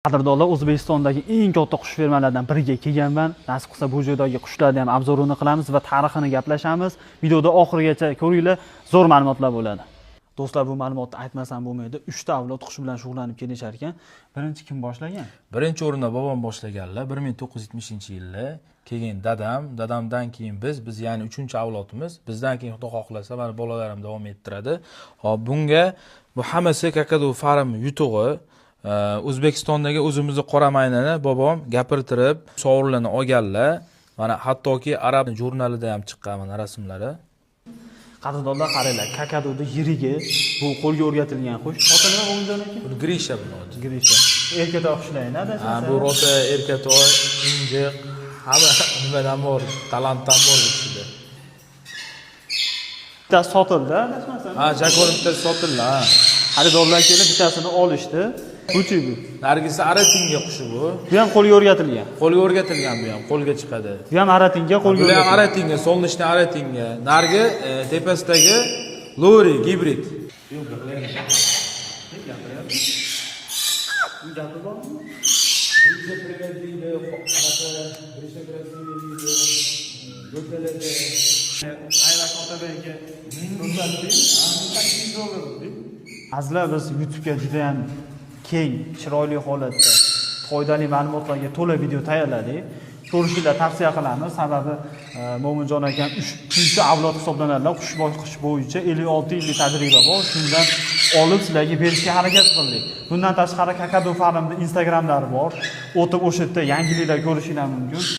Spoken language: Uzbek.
Qadrdonlar, O'zbekistondagi eng katta qush fermalaridan biriga kelganman. Nasib qilsa bu joydagi qushlarni ham obzorini qilamiz va tarixini gaplashamiz. Videoda oxirigacha ko'ringlar, zo'r ma'lumotlar bo'ladi. Do'stlar, bu ma'lumotni aytmasam bo'lmaydi. 3 ta avlod qush bilan shug'ullanib kelishar ekan. Birinchi kim boshlagan? Birinchi o'rinda bobom boshlaganlar 1970-yilda. Keyin dadamdan keyin biz ya'ni 3-avlodimiz. Bizdan keyin Xudo xohlasa mana bolalarim davom ettiradi. Hop, bunga bu hammasi kakadu farm yutug'i. O'zbekistondagi o'zimizni qora maynani bobom gapirtirib, sovrinlarni olganlar. Mana hattoki arab jurnalida ham chiqqan mana rasmlari. Qadrdonlar, qaranglar, kakaduni yirigi, bu qo'lga o'rgatilgan qush. Oti nima bo'lgan ekan? Bu Grisha bo'ladi. Grisha. Erkatoy qushlayni adashmasa. Bu rota erkatoy, injiq, hamma nimadan bor, talantdan bor ichida. Bitta sotildi, adashmasa. Jakor bitta sotildi, Xaridorlar kelib bittasini olishdi. Buchi bu. Nargisi aratinga qushi bu. Bu ham qo'lga o'rgatilgan. Qo'lga o'rgatilgan bu ham, qo'lga chiqadi. Bu ham aratinga qo'lga o'rgatilgan. Bu ham o'rgatilgan. aratinga, solnishni aratinga. Nargi tepasidagi lori gibrid. Azizlar, biz YouTube'ga juda ham keng, chiroyli holatda foydali ma'lumotlarga to'la video tayyorladik. Ko'rishinglar tavsiya qilamiz. Sababi Mo'minjon akam 3-avlod hisoblanadilar. Qush boqish bo'yicha 56 yillik tajriba bor. Shundan olib sizlarga berishga harakat qildik. Bundan tashqari Kakadu Farmda Instagramlari bor. O'tib o'sha yerda yangiliklar ko'rishingiz mumkin.